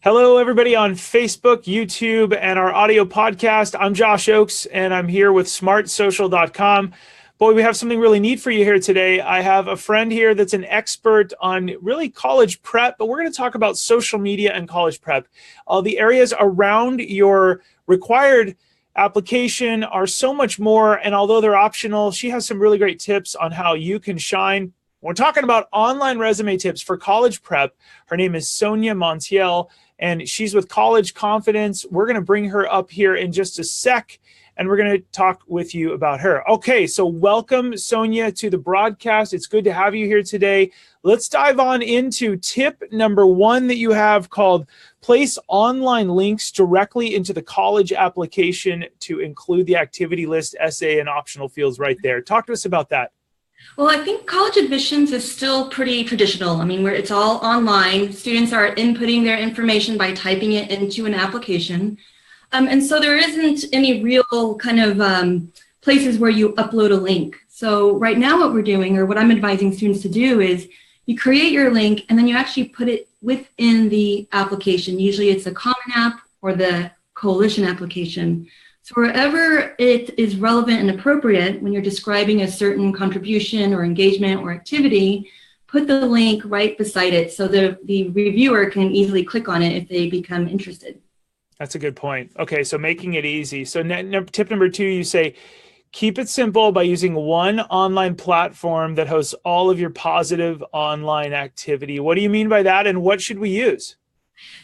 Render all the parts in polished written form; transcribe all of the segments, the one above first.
Hello, everybody on Facebook, YouTube, and our audio podcast. I'm Josh Oakes, and I'm here with smartsocial.com. Boy, we have something really neat for you here today. I have a friend here that's an expert on really college prep, but we're going to talk about social media and college prep. All the areas around your required application are so much more, and although they're optional, she has some really great tips on how you can shine. We're talking about online resume tips for college prep. Her name is Sonja Montiel, and she's with College Confidence. We're going to bring her up here in just a sec, and we're going to talk with you about her. Okay, so welcome, Sonja, to the broadcast. It's good to have you here today. Let's dive on into tip number one that you have called place online links directly into the college application to include the activity list, essay, and optional fields right there. Talk to us about that. Well, I think college admissions is still pretty traditional. I mean, where it's all online. Students are inputting their information by typing it into an application. And so there isn't any real kind of places where you upload a link. So right now what we're doing, or what I'm advising students to do, is you create your link and then you actually put it within the application. Usually it's a Common App or the Coalition application. So wherever it is relevant and appropriate when you're describing a certain contribution or engagement or activity, put the link right beside it so the reviewer can easily click on it if they become interested. That's a good point. Okay, so making it easy. So tip number two, you say, keep it simple by using one online platform that hosts all of your positive online activity. What do you mean by that, and what should we use?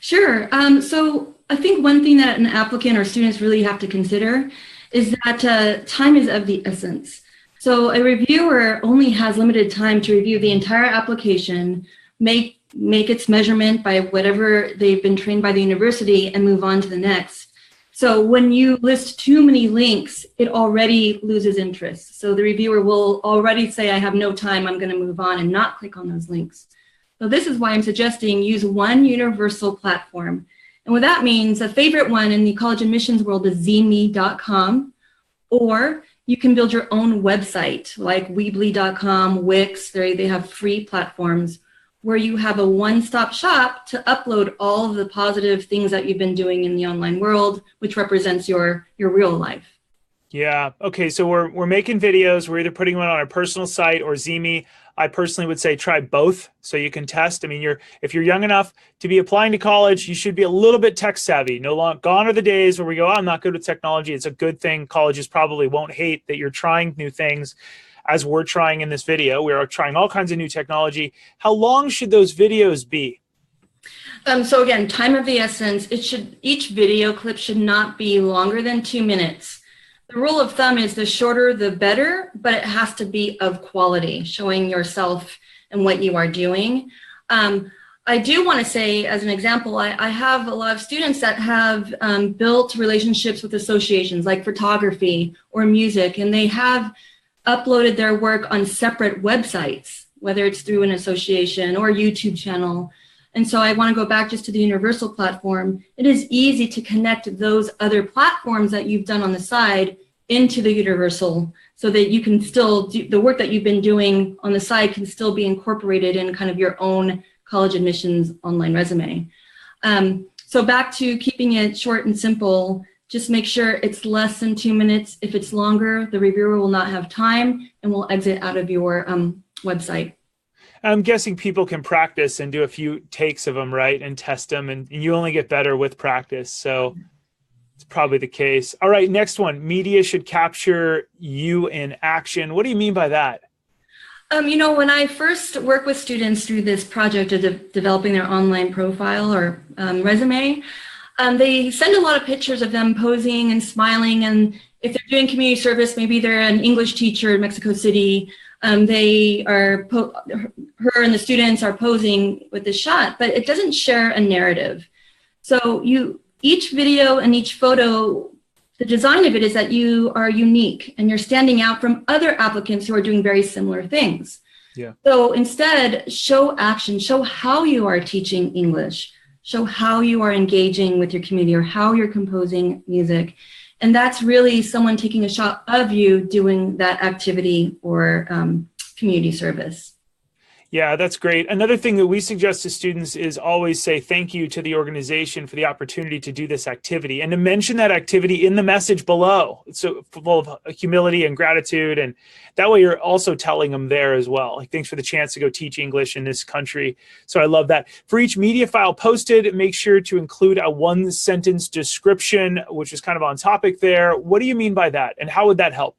Sure. So I think one thing that an applicant or students really have to consider is that time is of the essence. So a reviewer only has limited time to review the entire application, make its measurement by whatever they've been trained by the university, and move on to the next. So when you list too many links, it already loses interest. So the reviewer will already say, I have no time, I'm going to move on, and not click on those links. So this is why I'm suggesting use one universal platform. And what that means, a favorite one in the college admissions world is zme.com, or you can build your own website like weebly.com, Wix. They have free platforms where you have a one-stop shop to upload all of the positive things that you've been doing in the online world, which represents your real life. Yeah. Okay. So we're making videos. We're either putting one on our personal site or Zeme. I personally would say try both so you can test. I mean, if you're young enough to be applying to college, you should be a little bit tech savvy. Gone are the days where we go, I'm not good with technology. It's a good thing. Colleges probably won't hate that you're trying new things, as we're trying in this video. We are trying all kinds of new technology. How long should those videos be? So again, time of the essence. Each video clip should not be longer than 2 minutes. The rule of thumb is the shorter, the better, but it has to be of quality, showing yourself and what you are doing. I do want to say, as an example, I have a lot of students that have built relationships with associations like photography or music, and they have uploaded their work on separate websites, whether it's through an association or a YouTube channel. And so I want to go back just to the universal platform. It is easy to connect those other platforms that you've done on the side into the universal so that you can still do the work that you've been doing on the side can still be incorporated in kind of your own college admissions online resume. So back to keeping it short and simple, just make sure it's less than 2 minutes. If it's longer, the reviewer will not have time and will exit out of your website. I'm guessing people can practice and do a few takes of them, right? And test them. And you only get better with practice. So it's probably the case. All right, next one. Media should capture you in action. What do you mean by that? When I first work with students through this project of developing their online profile or resume, they send a lot of pictures of them posing and smiling. And if they're doing community service, maybe they're an English teacher in Mexico City. Her and the students are posing with this shot, but it doesn't share a narrative. So each video and each photo, the design of it is that you are unique and you're standing out from other applicants who are doing very similar things. Yeah. So instead, show action, show how you are teaching English, show how you are engaging with your community or how you're composing music. And that's really someone taking a shot of you doing that activity or community service. Yeah, that's great. Another thing that we suggest to students is always say thank you to the organization for the opportunity to do this activity and to mention that activity in the message below. So full of humility and gratitude. And that way you're also telling them there as well. Like, thanks for the chance to go teach English in this country. So I love that. For each media file posted, make sure to include a 1-sentence description, which is kind of on topic there. What do you mean by that? And how would that help?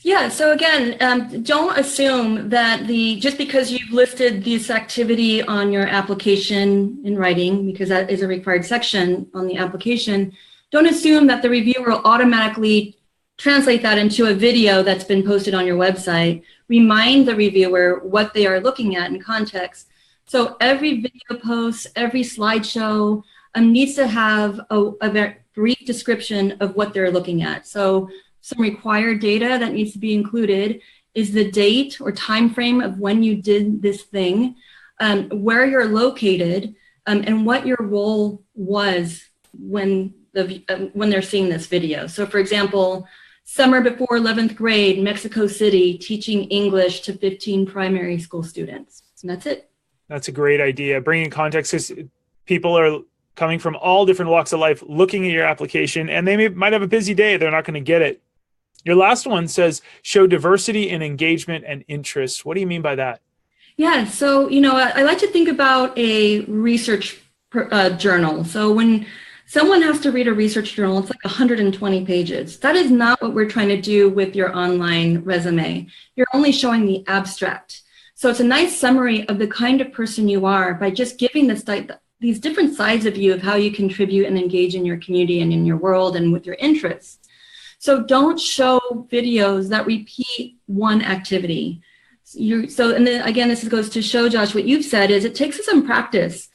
Yeah, so again, don't assume that just because you've listed this activity on your application in writing, because that is a required section on the application, don't assume that the reviewer will automatically translate that into a video that's been posted on your website. Remind the reviewer what they are looking at in context. So every video post, every slideshow needs to have a very brief description of what they're looking at. So some required data that needs to be included is the date or time frame of when you did this thing, where you're located, and what your role was when they're seeing this video. So for example, summer before 11th grade, Mexico City, teaching English to 15 primary school students. And that's it. That's a great idea. Bringing context, because people are coming from all different walks of life looking at your application, and they might have a busy day. They're not going to get it. Your last one says, show diversity in engagement and interest. What do you mean by that? Yeah, so, I like to think about a research journal. So when someone has to read a research journal, it's like 120 pages. That is not what we're trying to do with your online resume. You're only showing the abstract. So it's a nice summary of the kind of person you are by just giving these different sides of you of how you contribute and engage in your community and in your world and with your interests. So don't show videos that repeat one activity. And then again, this goes to show, Josh, what you've said is it takes some practice.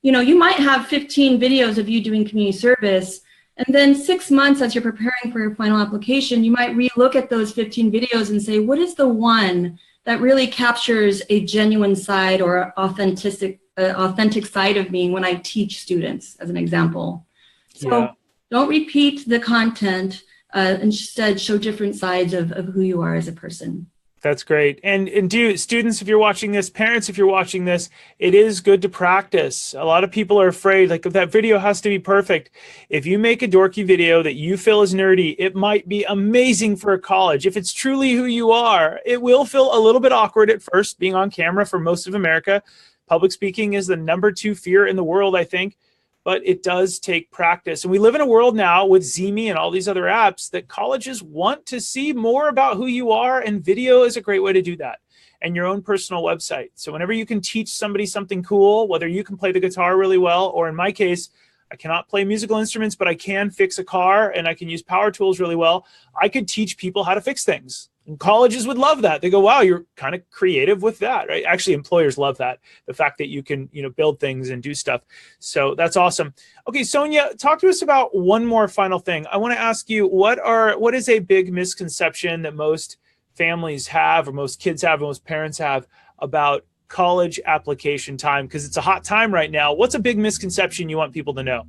You might have 15 videos of you doing community service, and then 6 months as you're preparing for your final application, you might relook at those 15 videos and say, what is the one that really captures a genuine side or authentic side of me when I teach students, as an example. So Don't repeat the content. Instead, show different sides of who you are as a person. That's great. And students, if you're watching this, parents, if you're watching this, it is good to practice. A lot of people are afraid, like, that video has to be perfect. If you make a dorky video that you feel is nerdy, it might be amazing for a college. If it's truly who you are, it will feel a little bit awkward at first, being on camera for most of America. Public speaking is the #2 fear in the world, I think. But it does take practice. And we live in a world now with Zeme and all these other apps that colleges want to see more about who you are, and video is a great way to do that, and your own personal website. So whenever you can teach somebody something cool, whether you can play the guitar really well, or in my case, I cannot play musical instruments, but I can fix a car and I can use power tools really well, I could teach people how to fix things. And colleges would love that. They go, wow, you're kind of creative with that, right? Actually, employers love that, the fact that you can, build things and do stuff. So that's awesome. Okay, Sonja, talk to us about one more final thing. I want to ask you, what is a big misconception that most families have, or most kids have, or most parents have about college application time? Because it's a hot time right now. What's a big misconception you want people to know?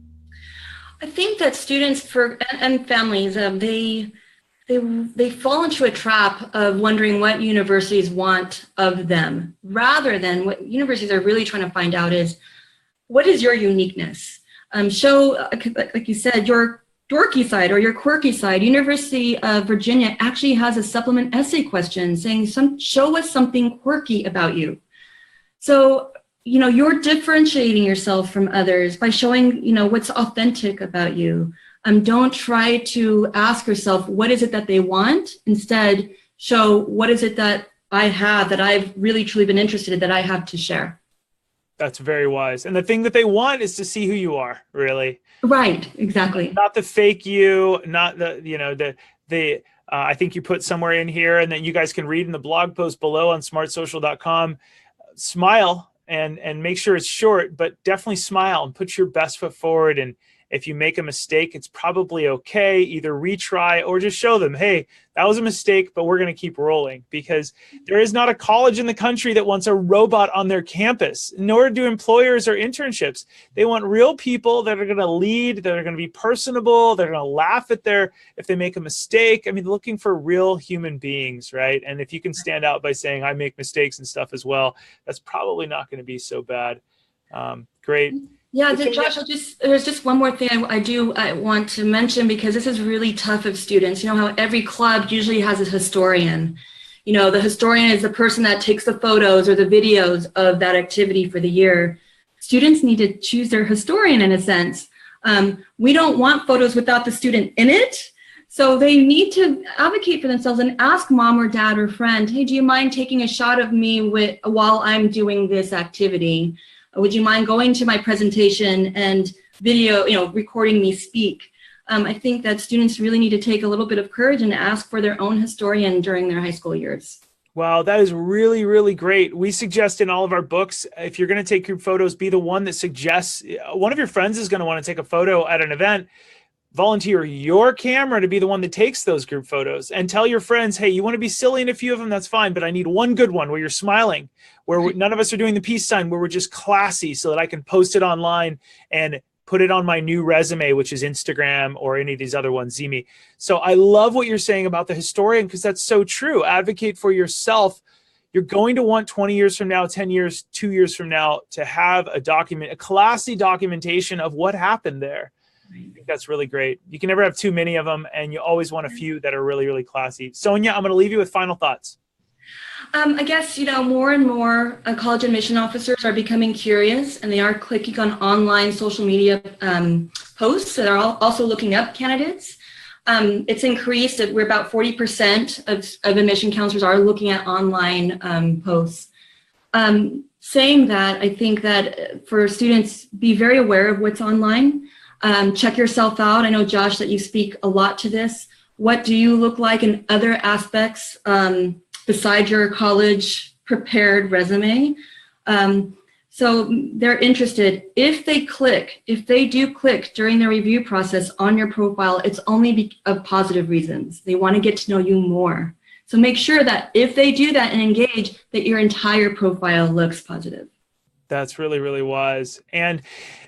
I think that students and families, they fall into a trap of wondering what universities want of them, rather than what universities are really trying to find out is, what is your uniqueness? Show, like you said, your dorky side or your quirky side. University of Virginia actually has a supplement essay question saying, show us something quirky about you. So, you're differentiating yourself from others by showing, what's authentic about you. Don't try to ask yourself, what is it that they want? Instead, show what is it that I have that I've really truly been interested in that I have to share. That's very wise. And the thing that they want is to see who you are, really. Right, exactly. Not the fake you, not I think you put somewhere in here, and then you guys can read in the blog post below on smartsocial.com. Smile and make sure it's short, but definitely smile and put your best foot forward and If you make a mistake, it's probably okay. Either retry or just show them, hey, that was a mistake, but we're going to keep rolling, because there is not a college in the country that wants a robot on their campus, nor do employers or internships. They want real people that are going to lead, that are going to be personable, that are going to laugh at if they make a mistake. I mean, looking for real human beings, right? And if you can stand out by saying, I make mistakes and stuff as well, that's probably not going to be so bad. Great. Yeah, Josh, there's just one more thing I want to mention, because this is really tough of students. You know how every club usually has a historian. You know, the historian is the person that takes the photos or the videos of that activity for the year. Students need to choose their historian in a sense. We don't want photos without the student in it. So they need to advocate for themselves and ask mom or dad or friend, hey, do you mind taking a shot of me while I'm doing this activity? Would you mind going to my presentation and video, recording me speak? I think that students really need to take a little bit of courage and ask for their own historian during their high school years. Wow, that is really, really great. We suggest in all of our books, if you're going to take group photos, be the one that suggests one of your friends is going to want to take a photo at an event. Volunteer your camera to be the one that takes those group photos, and tell your friends, hey, you want to be silly in a few of them, that's fine, but I need one good one where you're smiling, where none of us are doing the peace sign, where we're just classy, so that I can post it online and put it on my new resume, which is Instagram or any of these other ones, Zeme. So I love what you're saying about the historian, because that's so true. Advocate for yourself. You're going to want 20 years from now, 10 years, 2 years from now, to have a classy documentation of what happened there. I think that's really great. You can never have too many of them, and you always want a few that are really, really classy. Sonja, I'm going to leave you with final thoughts. I guess, more and more college admission officers are becoming curious, and they are clicking on online social media posts that are also looking up candidates. It's increased. We're about 40% of admission counselors are looking at online posts. Saying that, I think that for students, be very aware of what's online. Check yourself out. I know, Josh, that you speak a lot to this. What do you look like in other aspects besides your college prepared resume? So they're interested. If they do click during the review process on your profile, it's only of positive reasons. They want to get to know you more. So make sure that if they do that and engage, that your entire profile looks positive. That's really, really wise. And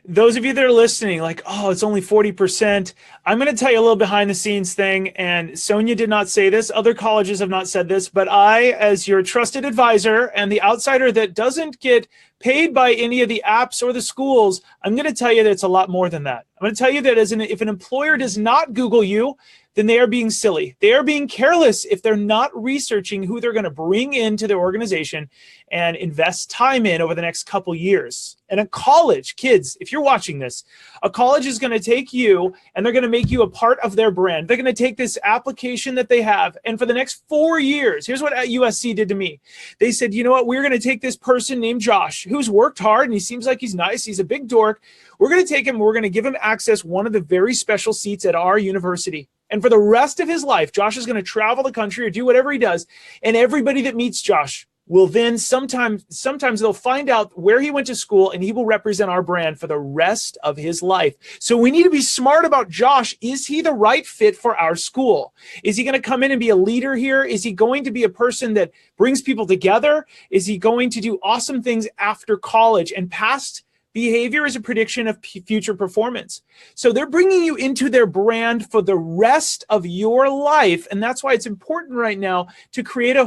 those of you that are listening, like, oh, it's only 40%. I'm going to tell you a little behind the scenes thing. And Sonja did not say this. Other colleges have not said this. But I, as your trusted advisor and the outsider that doesn't get paid by any of the apps or the schools, I'm going to tell you that it's a lot more than that. I'm going to tell you that if an employer does not Google you, then they are being silly. They are being careless if they're not researching who they're going to bring into their organization and invest time in over the next couple years. And a college, kids, if you're watching this, a college is going to take you and they're going to make you a part of their brand. They're going to take this application that they have, and for the next 4 years, here's what USC did to me. They said, you know what, we're going to take this person named Josh, who's worked hard and he seems like he's nice, he's a big dork. We're going to take him, we're going to give him access one of the very special seats at our university. And for the rest of his life, Josh is going to travel the country or do whatever he does. And everybody that meets Josh will then sometimes they'll find out where he went to school, and he will represent our brand for the rest of his life. So we need to be smart about Josh. Is he the right fit for our school? Is he going to come in and be a leader here? Is he going to be a person that brings people together? Is he going to do awesome things after college? And past behavior is a prediction of future performance. So they're bringing you into their brand for the rest of your life. And that's why it's important right now to create a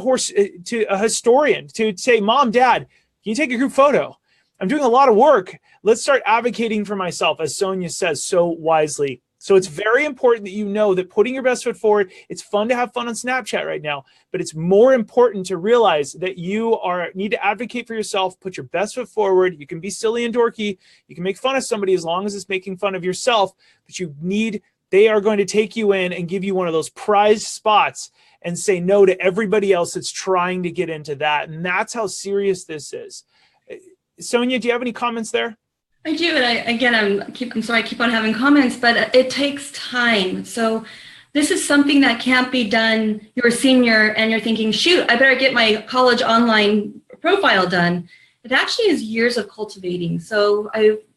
historian, to say, Mom, Dad, can you take a group photo? I'm doing a lot of work. Let's start advocating for myself, as Sonja says so wisely. So it's very important that you know that putting your best foot forward, it's fun to have fun on Snapchat right now, but it's more important to realize that you need to advocate for yourself, put your best foot forward. You can be silly and dorky. You can make fun of somebody as long as it's making fun of yourself, but they are going to take you in and give you one of those prized spots and say no to everybody else that's trying to get into that. And that's how serious this is. Sonja, do you have any comments there? I do, and I'm sorry I keep on having comments, but it takes time. So this is something that can't be done. You're a senior and you're thinking, shoot, I better get my college online profile done. It actually is years of cultivating. So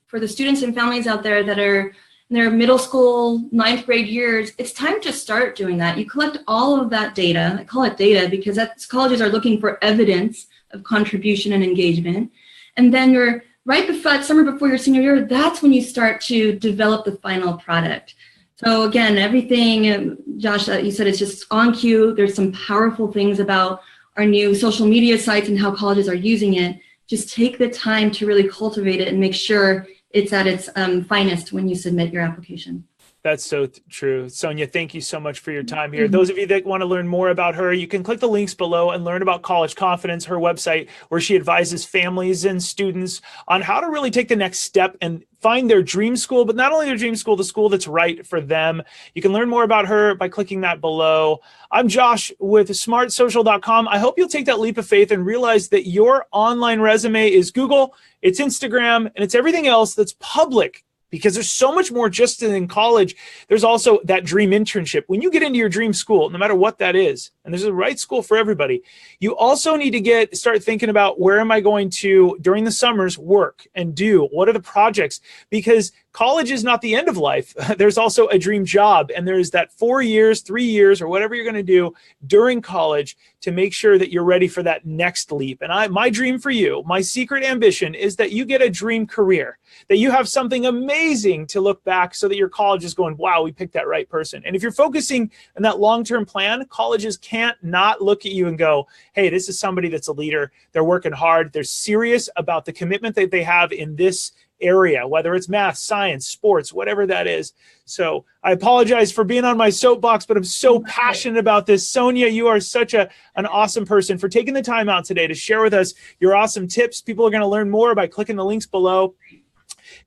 for the students and families out there that are in their middle school, ninth grade years, it's time to start doing that. You collect all of that data. I call it data because colleges are looking for evidence of contribution and engagement. And then you're right before that summer before your senior year, that's when you start to develop the final product. So again, everything, Josh, that you said is just on cue. There's some powerful things about our new social media sites and how colleges are using it. Just take the time to really cultivate it and make sure it's at its finest when you submit your application. That's so true. Sonja, thank you so much for your time here. Those of you that want to learn more about her, you can click the links below and learn about College Confidence, her website, where she advises families and students on how to really take the next step and find their dream school, but not only their dream school, the school that's right for them. You can learn more about her by clicking that below. I'm Josh with smartsocial.com. I hope you'll take that leap of faith and realize that your online resume is Google, it's Instagram, and it's everything else that's public. Because there's so much more just in college. There's also that dream internship. When you get into your dream school, no matter what that is, and there's a right school for everybody, you also need to start thinking about where am I going to, during the summers, work and do? What are the projects? Because college is not the end of life. There's also a dream job. And there's that 4 years, 3 years, or whatever you're going to do during college to make sure that you're ready for that next leap. And my dream for you, my secret ambition is that you get a dream career, that you have something amazing to look back so that your college is going, wow, we picked that right person. And if you're focusing on that long-term plan, colleges can't not look at you and go, hey, this is somebody that's a leader. They're working hard. They're serious about the commitment that they have in this area, whether it's math, science, sports, whatever that is. So I apologize for being on my soapbox, but I'm so passionate about this. Sonja, you are such an awesome person for taking the time out today to share with us your awesome tips. People are going to learn more by clicking the links below.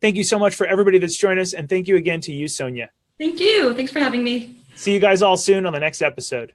Thank you so much for everybody that's joined us. And thank you again to you, Sonja. Thank you. Thanks for having me. See you guys all soon on the next episode.